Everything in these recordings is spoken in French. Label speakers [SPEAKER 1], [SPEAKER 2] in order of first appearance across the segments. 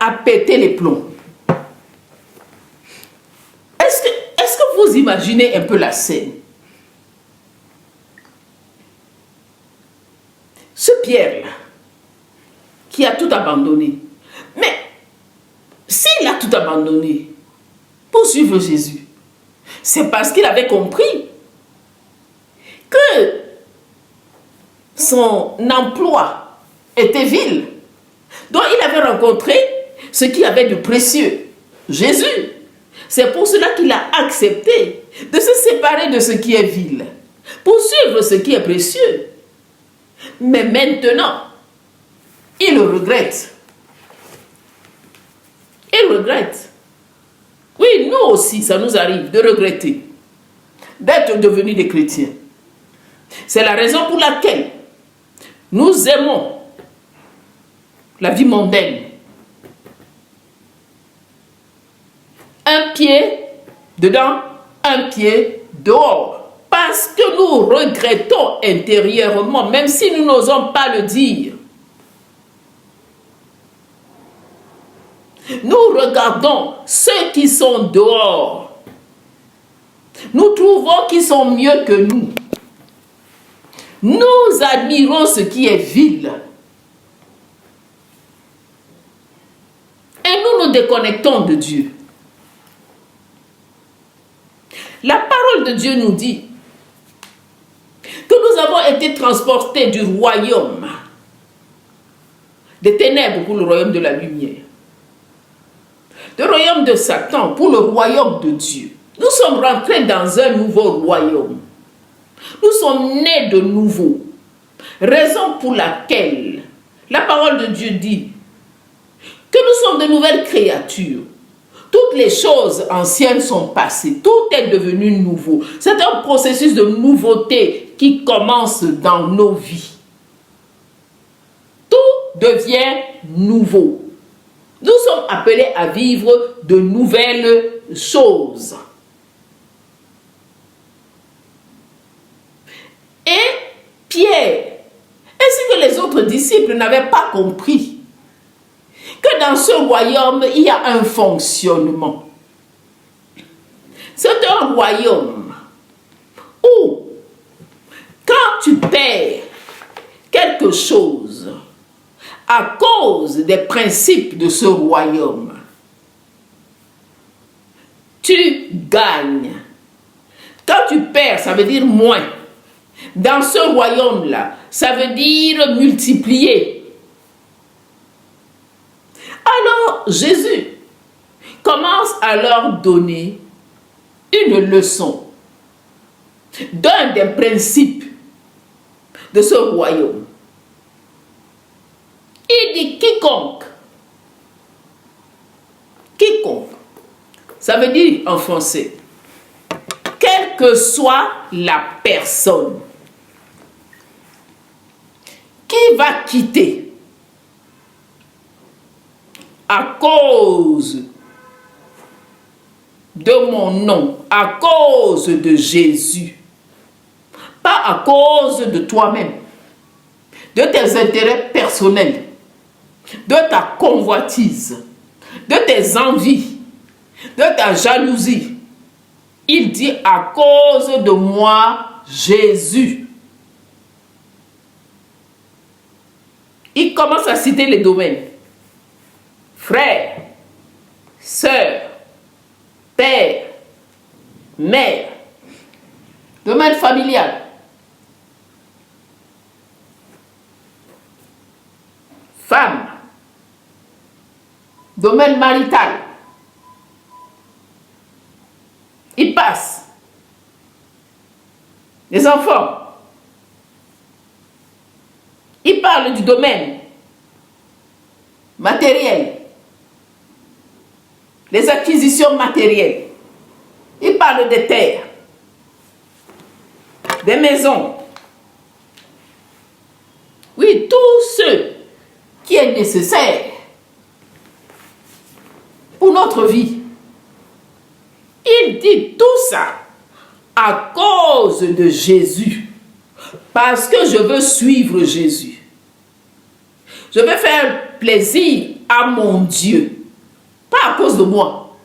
[SPEAKER 1] à péter les plombs. Est-ce que vous imaginez un peu la scène? Ce Pierre-là, qui a tout abandonné, mais s'il a tout abandonné pour suivre Jésus, c'est parce qu'il avait compris que son emploi était vil. Donc il avait rencontré ce qui avait de précieux, Jésus. C'est pour cela qu'il a accepté de se séparer de ce qui est vil, pour suivre ce qui est précieux. Mais maintenant, il regrette. Il regrette. Oui, nous aussi, ça nous arrive de regretter d'être devenus des chrétiens. C'est la raison pour laquelle nous aimons la vie mondaine. Un pied dedans, un pied dehors. Parce que nous regrettons intérieurement, même si nous n'osons pas le dire. Nous regardons ceux qui sont dehors. Nous trouvons qu'ils sont mieux que nous. Nous admirons ce qui est vil. Et nous nous déconnectons de Dieu. La parole de Dieu nous dit que nous avons été transportés du royaume des ténèbres pour le royaume de la lumière. Du royaume de Satan pour le royaume de Dieu. Nous sommes rentrés dans un nouveau royaume. Nous sommes nés de nouveau. Raison pour laquelle la parole de Dieu dit que nous sommes de nouvelles créatures. Toutes les choses anciennes sont passées. Tout est devenu nouveau. C'est un processus de nouveauté qui commence dans nos vies. Tout devient nouveau. Nous sommes appelés à vivre de nouvelles choses. Et Pierre, ainsi que les autres disciples, n'avaient pas compris que dans ce royaume, il y a un fonctionnement. C'est un royaume où, quand tu perds quelque chose à cause des principes de ce royaume, tu gagnes. Quand tu perds, ça veut dire moins. Dans ce royaume-là, ça veut dire multiplier. Alors Jésus commence à leur donner une leçon d'un des principes de ce royaume. Il dit quiconque, ça veut dire en français, quelle que soit la personne qui va quitter à cause de mon nom, à cause de Jésus, pas à cause de toi-même, de tes intérêts personnels, de ta convoitise, de tes envies, de ta jalousie. Il dit à cause de moi, Jésus. Il commence à citer les domaines. Frère, sœur, père, mère, domaine familial, femme, domaine marital. Il passe. Les enfants. Il parle du domaine matériel. Les acquisitions matérielles. Il parle des terres, des maisons. Oui, tout ce qui est nécessaire pour notre vie. Il dit tout ça à cause de Jésus. Parce que je veux suivre Jésus. Je veux faire plaisir à mon Dieu. Pas à cause de moi.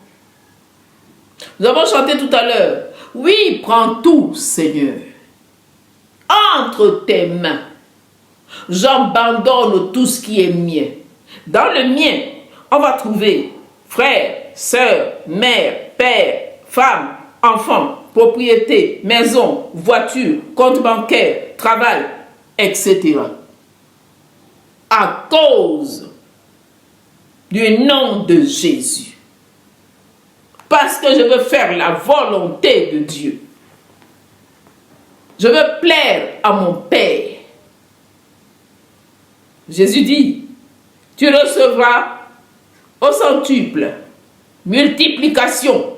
[SPEAKER 1] Nous avons chanté tout à l'heure. Oui, prends tout, Seigneur. Entre tes mains, j'abandonne tout ce qui est mien. Dans le mien, on va trouver frère, sœur, mère, père, femme, enfant, propriété, maison, voiture, compte bancaire, travail, etc. À cause du nom de Jésus. Parce que je veux faire la volonté de Dieu. Je veux plaire à mon Père. Jésus dit, tu recevras au centuple, multiplication,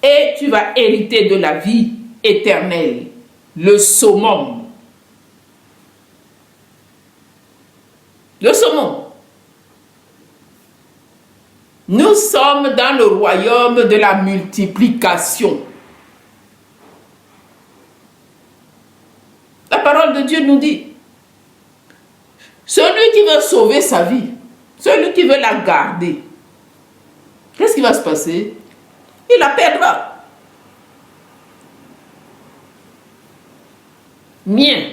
[SPEAKER 1] et tu vas hériter de la vie éternelle, le summum. Le summum. Nous sommes dans le royaume de la multiplication. La parole de Dieu nous dit, celui qui veut sauver sa vie, celui qui veut la garder, qu'est-ce qui va se passer? Il la perdra. Mien,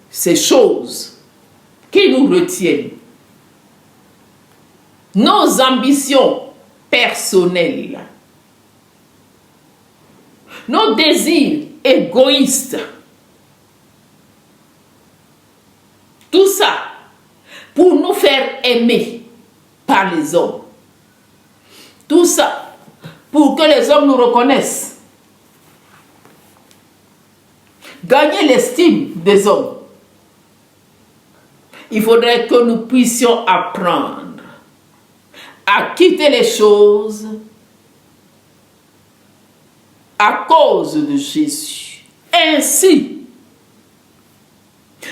[SPEAKER 1] ces choses qui nous retiennent, nos ambitions personnelles, nos désirs égoïstes, tout ça pour nous faire aimer par les hommes. Tout ça pour que les hommes nous reconnaissent. Gagner l'estime des hommes. Il faudrait que nous puissions apprendre à quitter les choses à cause de Jésus. Ainsi,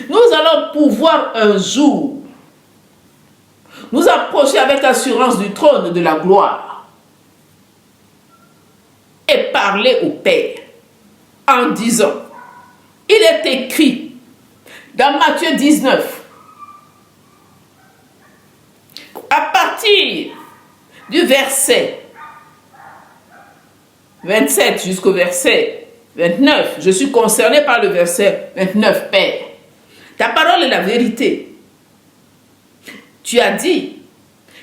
[SPEAKER 1] nous allons pouvoir un jour nous approcher avec assurance du trône de la gloire et parler au Père en disant, il est écrit dans Matthieu 19, à partir du verset 27 jusqu'au verset 29, je suis concerné par le verset 29, Père. Ta parole est la vérité. Tu as dit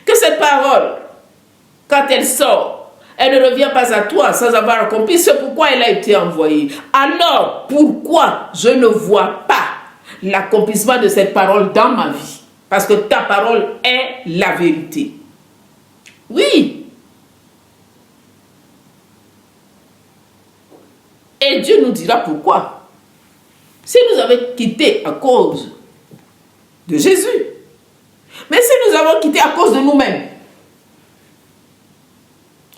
[SPEAKER 1] que cette parole, quand elle sort, elle ne revient pas à toi sans avoir accompli ce pourquoi elle a été envoyée. Alors, pourquoi je ne vois pas l'accomplissement de cette parole dans ma vie? Parce que ta parole est la vérité. Oui. Et Dieu nous dira pourquoi. Si nous avons quitté à cause de Jésus, mais si nous avons quitté à cause de nous-mêmes,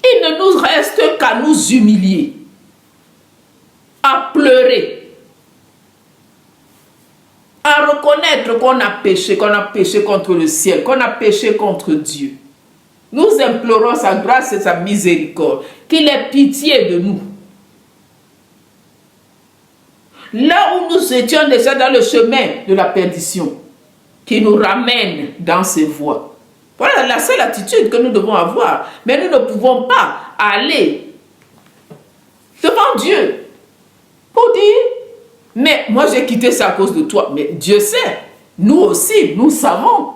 [SPEAKER 1] il ne nous reste qu'à nous humilier, à pleurer, à reconnaître qu'on a péché contre le ciel, qu'on a péché contre Dieu. Nous implorons sa grâce et sa miséricorde, qu'il ait pitié de nous. Là où nous étions déjà dans le chemin de la perdition, qui nous ramène dans ses voies. Voilà la seule attitude que nous devons avoir. Mais nous ne pouvons pas aller devant Dieu pour dire, mais moi j'ai quitté ça à cause de toi. Mais Dieu sait, nous aussi, nous savons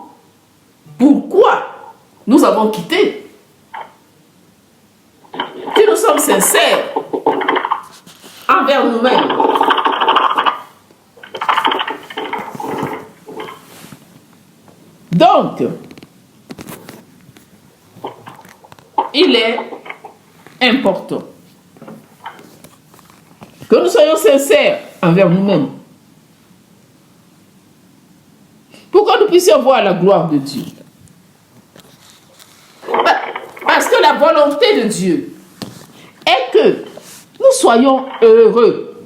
[SPEAKER 1] pourquoi nous avons quitté. Si nous sommes sincères envers nous-mêmes, donc, il est important que nous soyons sincères envers nous-mêmes pour que nous puissions voir la gloire de Dieu. Parce que la volonté de Dieu est que nous soyons heureux.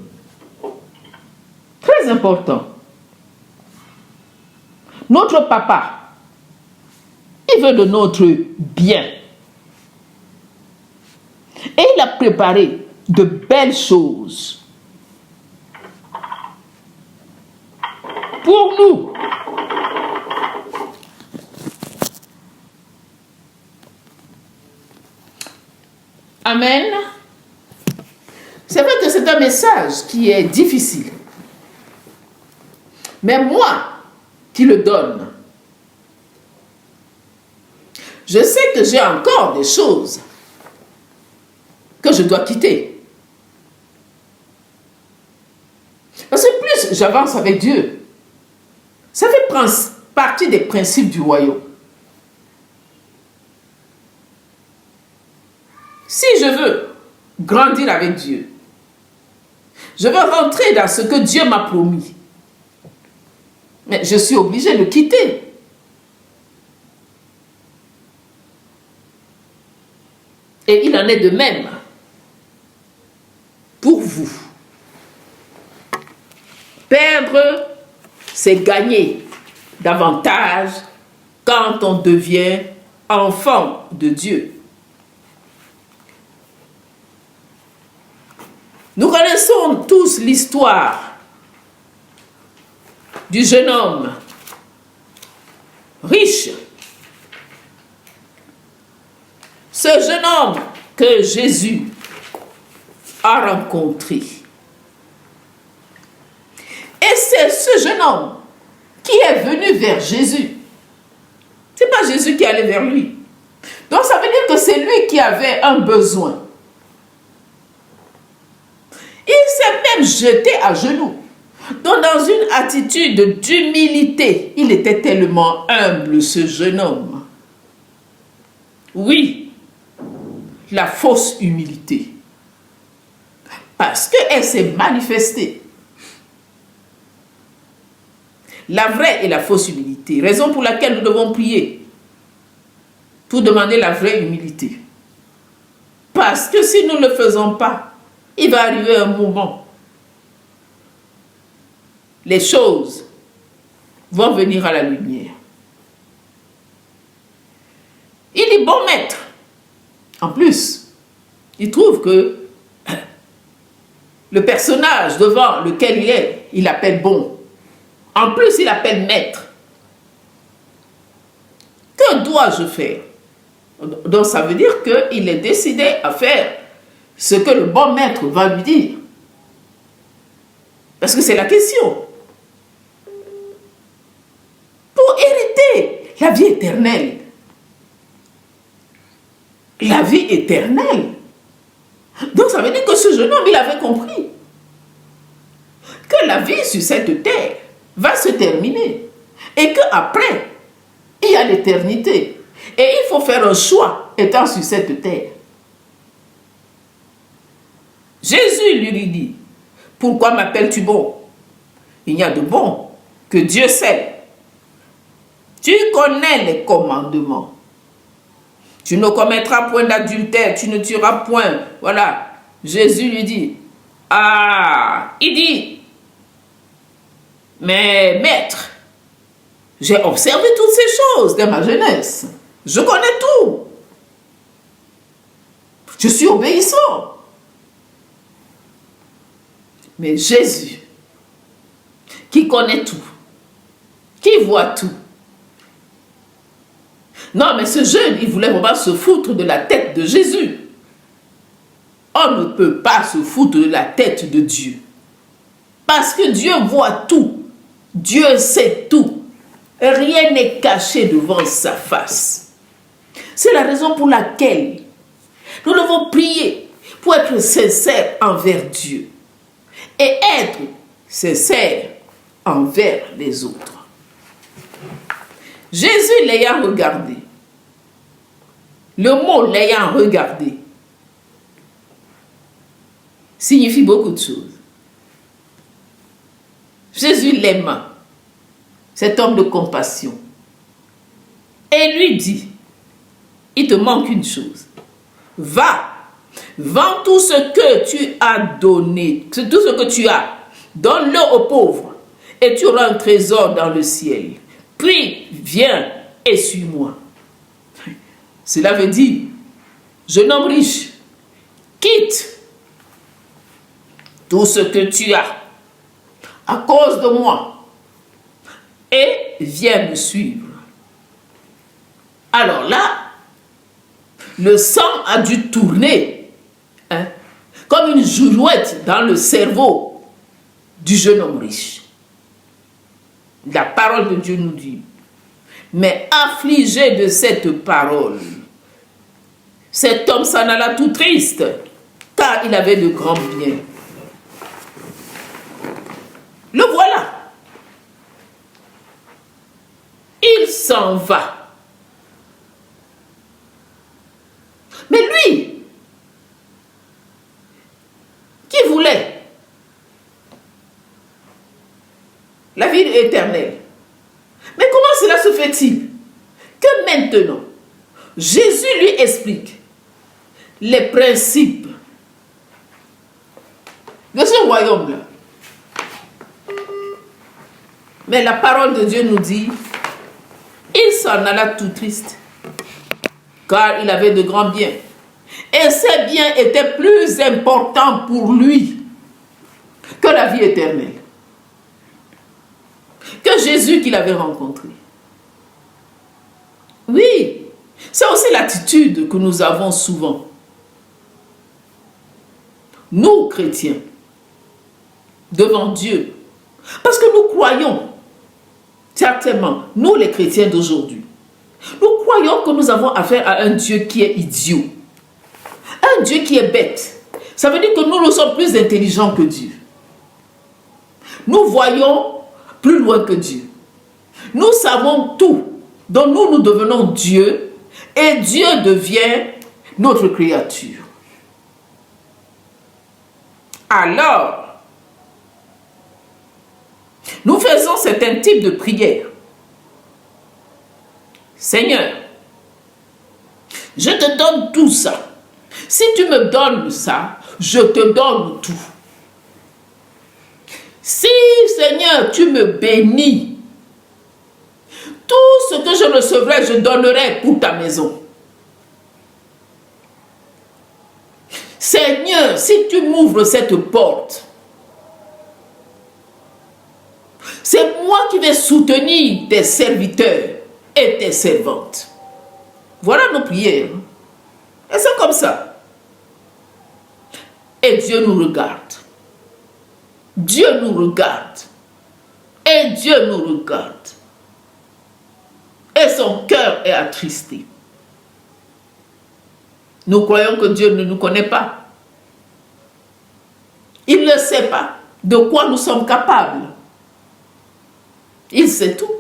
[SPEAKER 1] Très important. Notre papa, il veut de notre bien. Et il a préparé de belles choses. pour nous. Amen. C'est vrai que c'est un message qui est difficile. Mais moi qui le donne, je sais que j'ai encore des choses que je dois quitter. Parce que plus j'avance avec Dieu, ça fait partie des principes du royaume. Si je veux grandir avec Dieu, je veux rentrer dans ce que Dieu m'a promis, mais je suis obligé de quitter. Et il en est de même pour vous. Perdre, c'est gagner davantage quand on devient enfant de Dieu. Nous connaissons tous l'histoire du jeune homme riche. Ce jeune homme que Jésus a rencontré. Et c'est ce jeune homme qui est venu vers Jésus. Ce n'est pas Jésus qui allait vers lui. Donc ça veut dire que c'est lui qui avait un besoin. Il s'est même jeté à genoux. Donc dans une attitude d'humilité, il était tellement humble, ce jeune homme. Oui, la fausse humilité. Parce qu'elle s'est manifestée. La vraie et la fausse humilité. Raison pour laquelle nous devons prier. Pour demander la vraie humilité. Parce que si nous ne le faisons pas, il va arriver un moment. Les choses vont venir à la lumière. Il dit, bon maître. En plus, il trouve que le personnage devant lequel il est, il appelle bon. En plus, il appelle maître. Que dois-je faire? Donc, ça veut dire qu'il est décidé à faire ce que le bon maître va lui dire. Parce que c'est la question. Pour hériter la vie éternelle. La vie éternelle. Donc, ça veut dire que ce jeune homme, il avait compris que la vie sur cette terre va se terminer et qu'après, il y a l'éternité. Et il faut faire un choix étant sur cette terre. Jésus lui dit, pourquoi m'appelles-tu bon? Il n'y a de bon que Dieu sait. Tu connais les commandements. Tu ne commettras point d'adultère, tu ne tueras point. Voilà. Jésus lui dit, il dit, mais maître, j'ai observé toutes ces choses dans ma jeunesse. Je connais tout. Je suis obéissant. Mais Jésus, qui connaît tout, qui voit tout. Non, mais ce jeune, il voulait vraiment se foutre de la tête de Jésus. On ne peut pas se foutre de la tête de Dieu. Parce que Dieu voit tout. Dieu sait tout. Rien n'est caché devant sa face. C'est la raison pour laquelle nous devons prier pour être sincères envers Dieu et être sincères envers les autres. Jésus l'ayant regardé, le mot l'ayant regardé signifie beaucoup de choses. Jésus l'aima, cet homme de compassion, et lui dit, il te manque une chose. Va, vends tout ce que tu as donné, tout ce que tu as, donne-le aux pauvres, et tu auras un trésor dans le ciel. Puis, viens et suis-moi. Cela veut dire, jeune homme riche, quitte tout ce que tu as à cause de moi. et viens me suivre. Alors là, le sang a dû tourner comme une girouette dans le cerveau du jeune homme riche. La parole de Dieu nous dit, mais affligé de cette parole, cet homme s'en alla tout triste, car il avait de grands biens. Le voilà. Il s'en va. Mais lui, qui voulait la vie éternelle. Mais comment cela se fait-il que maintenant, Jésus lui explique les principes de ce royaume-là. Mais la parole de Dieu nous dit, il s'en alla tout triste, car il avait de grands biens. Et ces biens étaient plus importants pour lui que la vie éternelle, que Jésus qu'il avait rencontré. Oui, c'est aussi l'attitude que nous avons souvent. Nous, chrétiens, devant Dieu. Parce que nous croyons, certainement, nous les chrétiens d'aujourd'hui, nous croyons que nous avons affaire à un Dieu qui est idiot. Un Dieu qui est bête. Ça veut dire que nous sommes plus intelligents que Dieu. Nous voyons plus loin que Dieu. Nous savons tout. Donc nous devenons Dieu et Dieu devient notre créature. Alors, nous faisons certains types de prières. Seigneur, je te donne tout ça. Si tu me donnes ça, je te donne tout. Si, Seigneur, tu me bénis, tout ce que je recevrai, je donnerai pour ta maison. Seigneur, si tu m'ouvres cette porte, c'est moi qui vais soutenir tes serviteurs et tes servantes. Voilà nos prières. Et c'est comme ça. Et Dieu nous regarde. Dieu nous regarde. Et Dieu nous regarde. Et son cœur est attristé. Nous croyons que Dieu ne nous connaît pas. Il ne sait pas de quoi nous sommes capables. Il sait tout.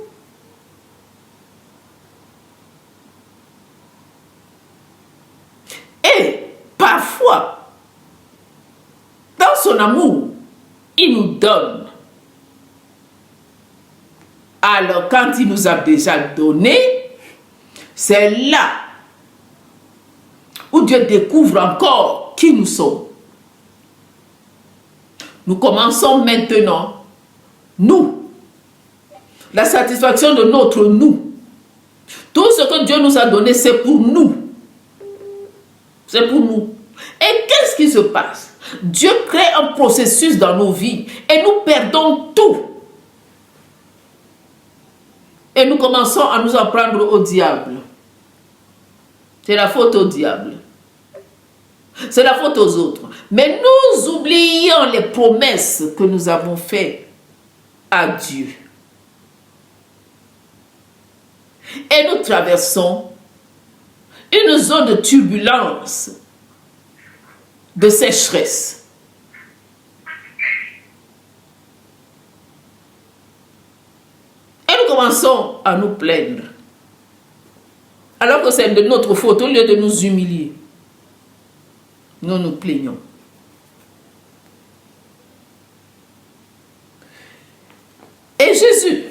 [SPEAKER 1] Et parfois, dans son amour, il nous donne. Alors, quand il nous a déjà donné, c'est là où Dieu découvre encore qui nous sommes. Nous commençons maintenant, nous, la satisfaction de notre nous. Tout ce que Dieu nous a donné, c'est pour nous. C'est pour nous. Et qu'est-ce qui se passe? Dieu crée un processus dans nos vies et nous perdons tout. Et nous commençons à nous en prendre au diable. C'est la faute au diable. C'est la faute aux autres. Mais nous oublions les promesses que nous avons faites à Dieu. Et nous traversons une zone de turbulence, de sécheresse. Et nous commençons à nous plaindre. Alors que c'est de notre faute, au lieu de nous humilier, nous nous plaignons. Et Jésus,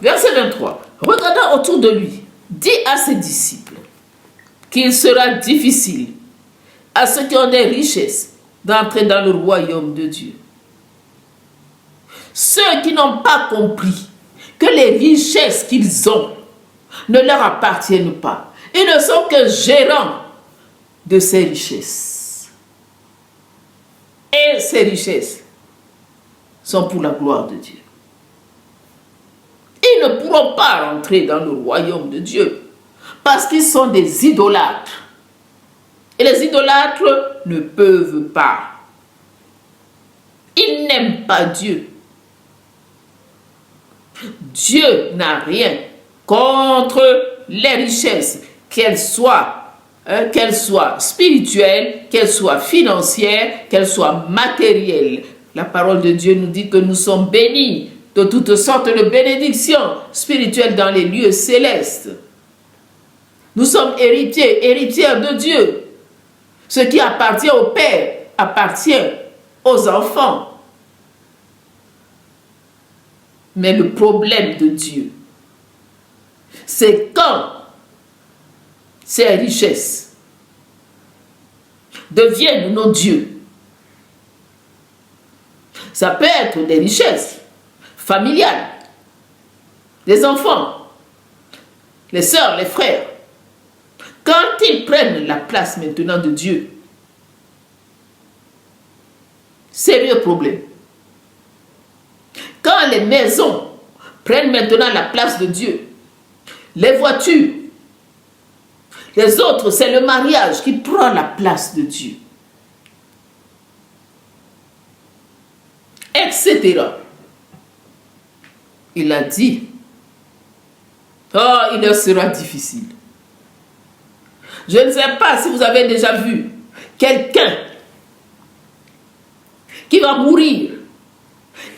[SPEAKER 1] verset 23, regardant autour de lui, dit à ses disciples qu'il sera difficile à ceux qui ont des richesses d'entrer dans le royaume de Dieu. Ceux qui n'ont pas compris que les richesses qu'ils ont ne leur appartiennent pas. Ils ne sont que gérants de ces richesses. Et ces richesses sont pour la gloire de Dieu. ils ne pourront pas rentrer dans le royaume de Dieu parce qu'ils sont des idolâtres. Et les idolâtres ne peuvent pas. Ils n'aiment pas Dieu. Dieu n'a rien contre les richesses, qu'elles soient spirituelles, qu'elles soient financières, qu'elles soient matérielles. La parole de Dieu nous dit que nous sommes bénis de toutes sortes de bénédictions spirituelles dans les lieux célestes. Nous sommes héritières de Dieu. Ce qui appartient au Père appartient aux enfants. Mais le problème de Dieu, c'est quand ces richesses deviennent nos dieux. Ça peut être des richesses familiales, des enfants, les sœurs, les frères. Quand ils prennent la place maintenant de Dieu, sérieux problème. Quand les maisons prennent maintenant la place de Dieu, les voitures, les autres, c'est le mariage qui prend la place de Dieu, etc. Il a dit, oh, il leur sera difficile. Je ne sais pas si vous avez déjà vu quelqu'un qui va mourir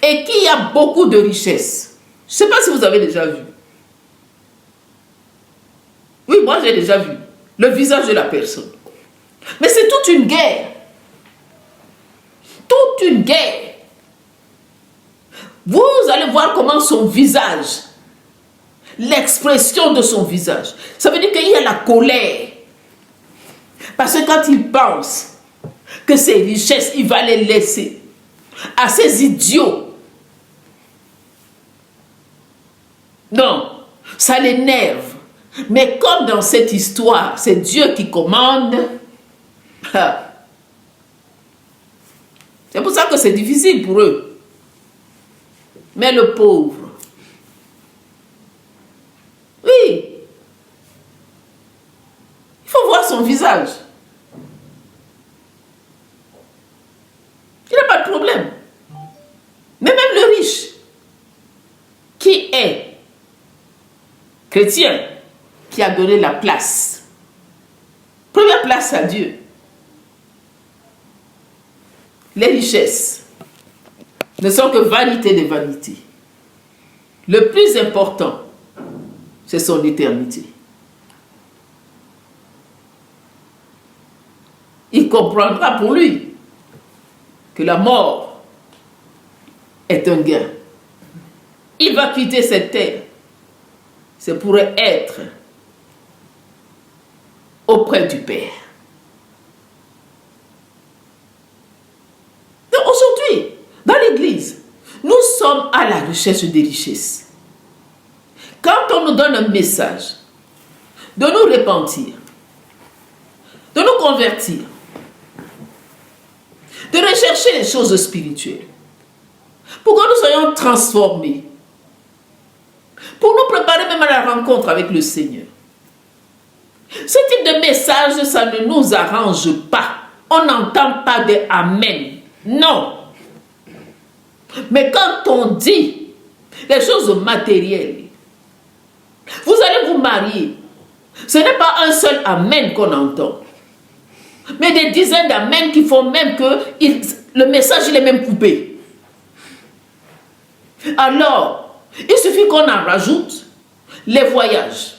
[SPEAKER 1] et qui a beaucoup de richesses. Je ne sais pas si vous avez déjà vu. Oui, moi j'ai déjà vu le visage de la personne. Mais c'est toute une guerre. Toute une guerre. Vous allez voir comment son visage, l'expression de son visage, ça veut dire qu'il y a la colère. Parce que quand il pense que ses richesses, il va les laisser à ces idiots. Non, ça l'énerve. Mais comme dans cette histoire, c'est Dieu qui commande. C'est pour ça que c'est difficile pour eux. Mais le pauvre, oui, il faut voir son visage. Il n'a pas de problème. Mais même le riche, qui est chrétien, qui a donné la place, première place à Dieu, les richesses ne sont que vanité des vanités. Le plus important, c'est son éternité. Il comprendra pour lui que la mort est un gain. Il va quitter cette terre. C'est pour être auprès du Père. Donc aujourd'hui, dans l'Église, nous sommes à la recherche des richesses. Quand on nous donne un message de nous repentir, de nous convertir, de rechercher les choses spirituelles, pour que nous soyons transformés, pour nous préparer même à la rencontre avec le Seigneur. Ce type de message, ça ne nous arrange pas. On n'entend pas de Amen. Non. Mais quand on dit les choses matérielles, vous allez vous marier. Ce n'est pas un seul Amen qu'on entend, mais des dizaines d'Amen qui font même que le message il est même coupé. Alors, il suffit qu'on en rajoute les voyages,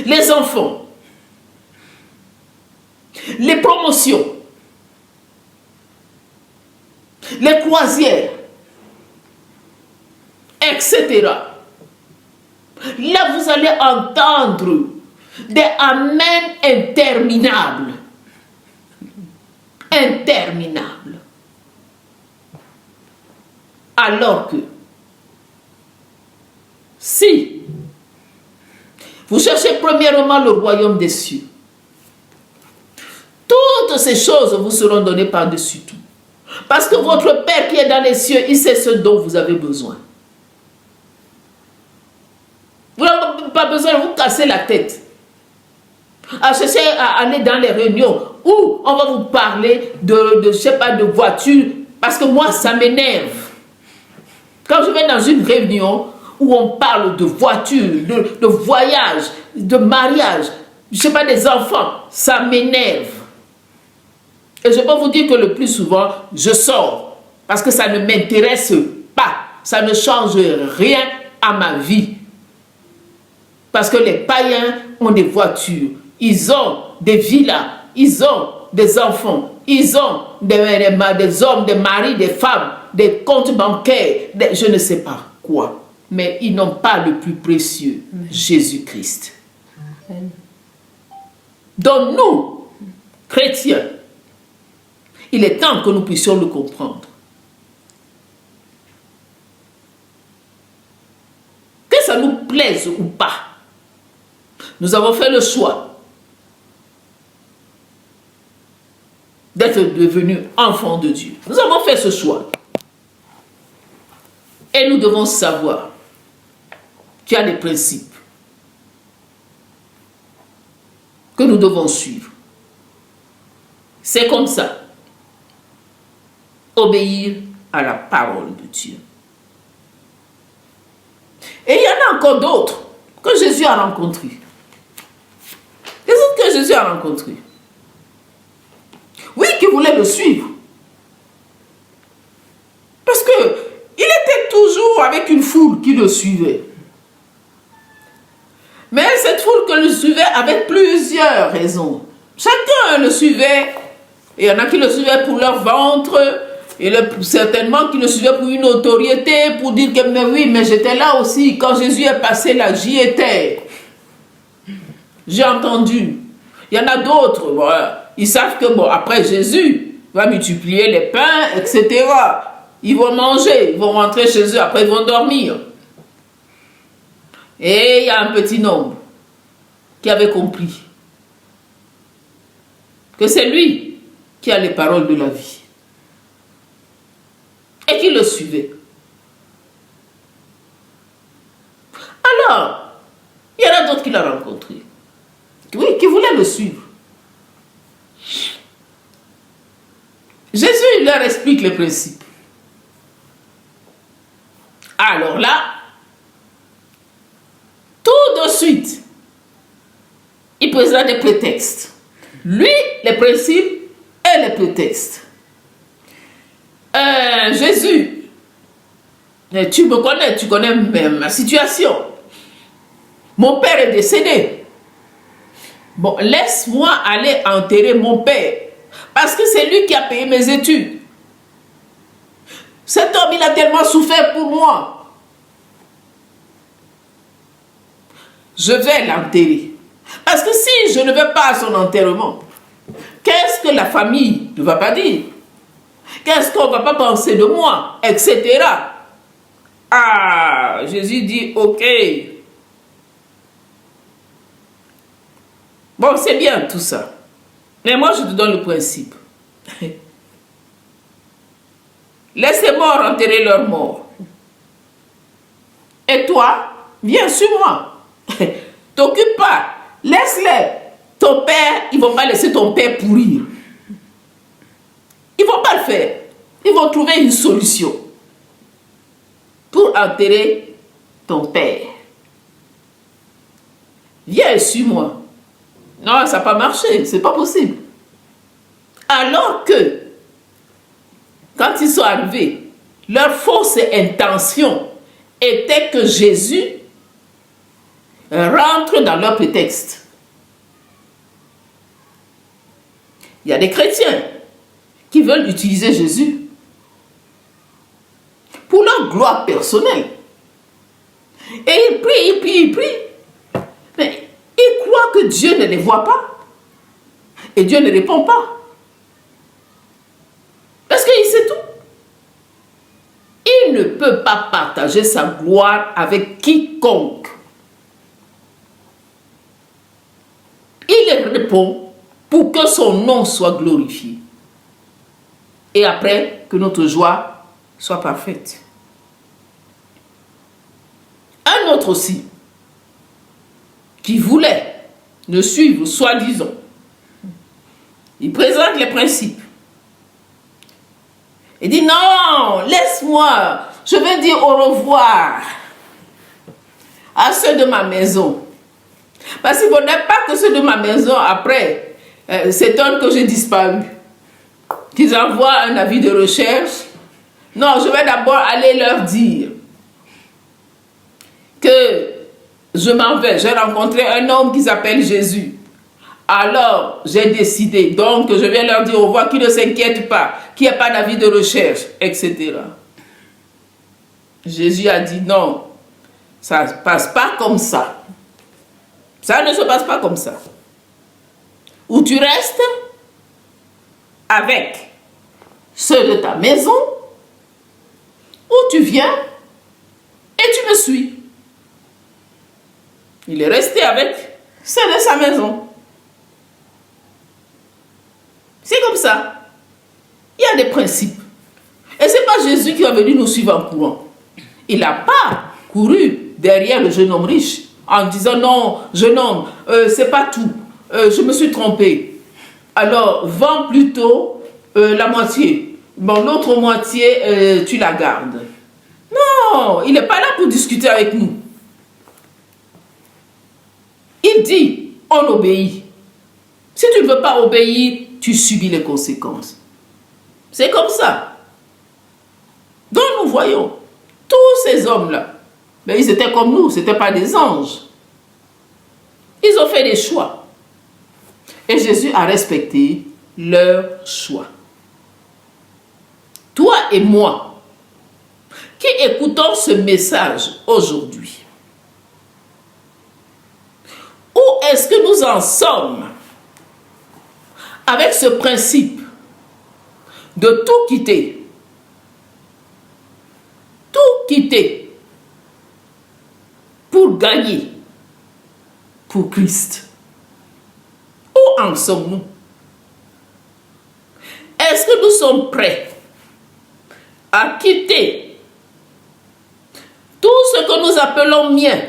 [SPEAKER 1] les enfants, les promotions, les croisières, etc. Là, vous allez entendre des Amen interminables. Interminables. Alors que, si vous cherchez premièrement le royaume des cieux, toutes ces choses vous seront données par-dessus tout. Parce que votre Père qui est dans les cieux, il sait ce dont vous avez besoin. Vous n'avez pas besoin de vous casser la tête. À chercher à aller dans les réunions où on va vous parler je sais pas, de voiture. Parce que moi, ça m'énerve. Quand je vais dans une réunion où on parle de voiture, de voyage, de mariage, je sais pas, des enfants, ça m'énerve. Et je peux vous dire que le plus souvent, je sors. Parce que ça ne m'intéresse pas. Ça ne change rien à ma vie. Parce que les païens ont des voitures. Ils ont des villas. Ils ont des enfants. Ils ont des hommes, des maris, des femmes, des comptes bancaires, je ne sais pas quoi. Mais ils n'ont pas le plus précieux, Jésus-Christ. Donc nous, chrétiens, il est temps que nous puissions le comprendre. Que ça nous plaise ou pas, nous avons fait le choix d'être devenus enfants de Dieu. Nous avons fait ce choix. Et nous devons savoir qu'il y a des principes que nous devons suivre. C'est comme ça. Obéir à la parole de Dieu. Et il y en a encore d'autres que Jésus a rencontrés. Les autres que Jésus a rencontrés. Oui, qui voulaient le suivre. Parce que il était toujours avec une foule qui le suivait. Mais cette foule que le suivait avait plusieurs raisons. Chacun le suivait. Il y en a qui le suivaient pour leur ventre. Et certainement qui le suivaient pour une autorité, pour dire que mais oui, mais j'étais là aussi. Quand Jésus est passé là, j'y étais. J'ai entendu. Il y en a d'autres. Voilà. Ils savent que bon, après Jésus va multiplier les pains, etc. Ils vont manger, ils vont rentrer chez eux, après ils vont dormir. Et il y a un petit nombre qui avait compris que c'est lui qui a les paroles de la vie. Et qui le suivait. Alors, il y en a d'autres qui l'ont rencontré. Oui, qui voulaient le suivre. Jésus leur explique les principes. Alors là, tout de suite, il présente des prétextes. Lui, les principes et les prétextes. Jésus, tu me connais, tu connais même ma situation. Mon père est décédé. Bon, laisse-moi aller enterrer mon père. Parce que c'est lui qui a payé mes études. Cet homme, il a tellement souffert pour moi. Je vais l'enterrer. Parce que si je ne vais pas à son enterrement, qu'est-ce que la famille ne va pas dire? Qu'est-ce qu'on ne va pas penser de moi? Etc. Ah, Jésus dit, ok. Bon, c'est bien tout ça. Mais moi, je te donne le principe. Laisse les morts enterrer leurs morts. Et toi, viens sur moi. T'occupe pas. Laisse-les. Ton père, ils ne vont pas laisser ton père pourrir. Ils ne vont pas le faire. Ils vont trouver une solution pour enterrer ton père. Viens sur moi. Non, ça n'a pas marché. C'est pas possible. Alors que, quand ils sont arrivés, leur fausse intention était que Jésus rentre dans leur prétexte. Il y a des chrétiens qui veulent utiliser Jésus pour leur gloire personnelle. Et ils prient. Mais ils croient que Dieu ne les voit pas. Et Dieu ne répond pas. Parce qu'il sait tout. Il ne peut pas partager sa gloire avec quiconque. Il répond pour que son nom soit glorifié. et après que notre joie soit parfaite. Un autre aussi, qui voulait le suivre, soi-disant, il présente les principes. Il dit non, laisse-moi, je vais dire au revoir à ceux de ma maison. Parce qu'il ne faudrait pas que ceux de ma maison, après, s'étonnent que j'ai disparu. Qu'ils envoient un avis de recherche. Non, je vais d'abord aller leur dire que je m'en vais. J'ai rencontré un homme qui s'appelle Jésus. Alors, j'ai décidé, donc, je vais leur dire au revoir, qu'ils ne s'inquiètent pas, qu'il n'y a pas d'avis de recherche, etc. Jésus a dit non, ça ne se passe pas comme ça. Ça ne se passe pas comme ça. Ou tu restes avec ceux de ta maison, ou tu viens et tu me suis. Il est resté avec ceux de sa maison. C'est comme ça. Il y a des principes. Et ce n'est pas Jésus qui est venu nous suivre en courant. Il n'a pas couru derrière le jeune homme riche en disant non, jeune homme, c'est pas tout. Je me suis trompé. Alors, vends plutôt la moitié. Bon, l'autre moitié, tu la gardes. Non, il n'est pas là pour discuter avec nous. Il dit, on obéit. Si tu ne veux pas obéir, tu subis les conséquences. C'est comme ça. Donc nous voyons, tous ces hommes-là, mais ils étaient comme nous, ce n'étaient pas des anges. Ils ont fait des choix. Et Jésus a respecté leur choix. Toi et moi, qui écoutons ce message aujourd'hui, où est-ce que nous en sommes avec ce principe de tout quitter? Tout quitter pour gagner pour Christ. Où en sommes-nous? Est-ce que nous sommes prêts à quitter tout ce que nous appelons mien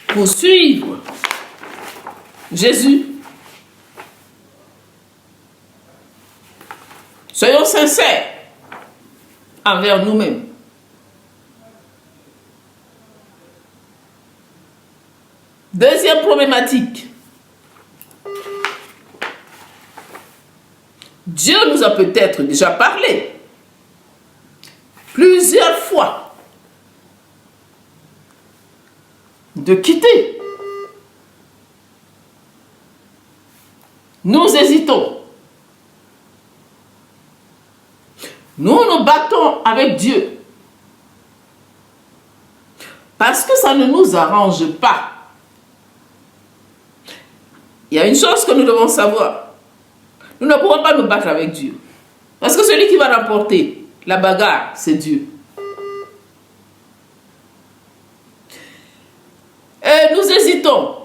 [SPEAKER 1] pour suivre Jésus? Soyons sincères envers nous-mêmes. Deuxième problématique. Dieu nous a peut-être déjà parlé plusieurs fois de quitter. Nous hésitons. Nous nous battons avec Dieu parce que ça ne nous arrange pas. Il y a une chose que nous devons savoir. Nous ne pouvons pas nous battre avec Dieu. Parce que celui qui va remporter la bagarre, c'est Dieu. Et nous hésitons.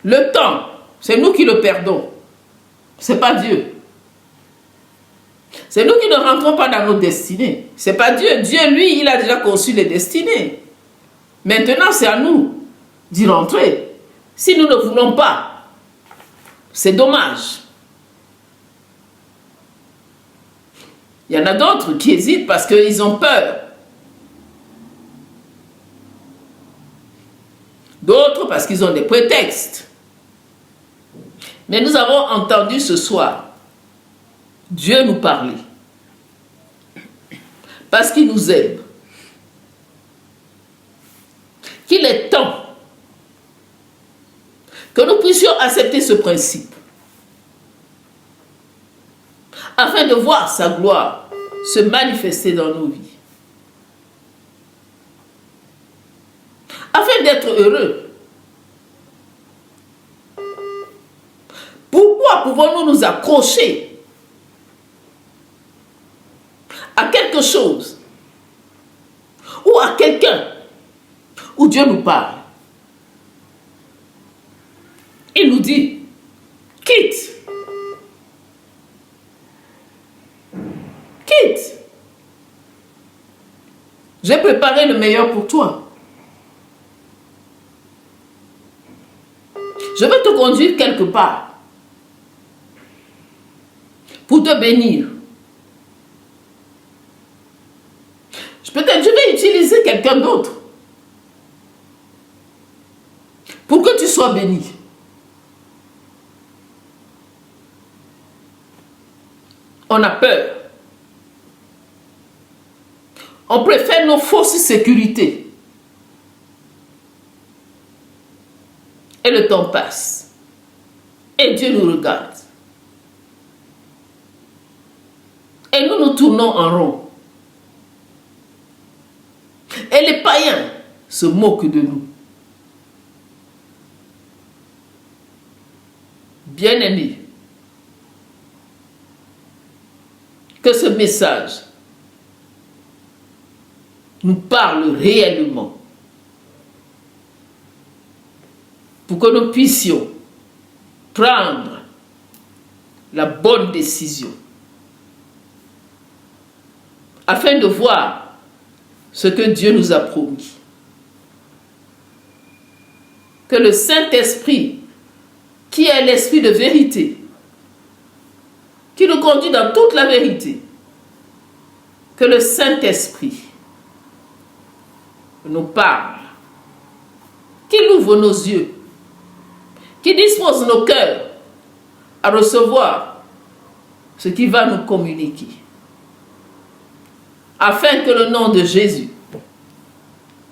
[SPEAKER 1] Le temps, c'est nous qui le perdons. Ce n'est pas Dieu. C'est nous qui ne rentrons pas dans nos destinées. Ce n'est pas Dieu. Dieu, lui, il a déjà conçu les destinées. Maintenant, c'est à nous d'y rentrer. Si nous ne voulons pas, c'est dommage. Il y en a d'autres qui hésitent parce qu'ils ont peur. D'autres parce qu'ils ont des prétextes. Mais nous avons entendu ce soir Dieu nous parler. Parce qu'il nous aime. Qu'il est temps que nous puissions accepter ce principe afin de voir sa gloire se manifester dans nos vies. Afin d'être heureux. Pourquoi pouvons-nous nous accrocher à quelque chose ou à quelqu'un où Dieu nous parle? Il nous dit, quitte. J'ai préparé le meilleur pour toi. Je vais te conduire quelque part pour te bénir. Peut-être je vais utiliser quelqu'un d'autre pour que tu sois béni. On a peur. On préfère nos fausses sécurités. Et le temps passe. Et Dieu nous regarde. Et nous nous tournons en rond. Et les païens se moquent de nous. Bien-aimés, que ce message nous parle réellement pour que nous puissions prendre la bonne décision afin de voir ce que Dieu nous a promis. Que le Saint-Esprit, qui est l'Esprit de vérité, qui nous conduit dans toute la vérité, que le Saint-Esprit nous parle, qu'il ouvre nos yeux, qui dispose nos cœurs à recevoir ce qu'il va nous communiquer, afin que le nom de Jésus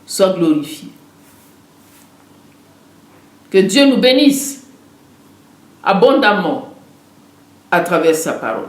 [SPEAKER 1] soit glorifié. Que Dieu nous bénisse abondamment à travers sa parole.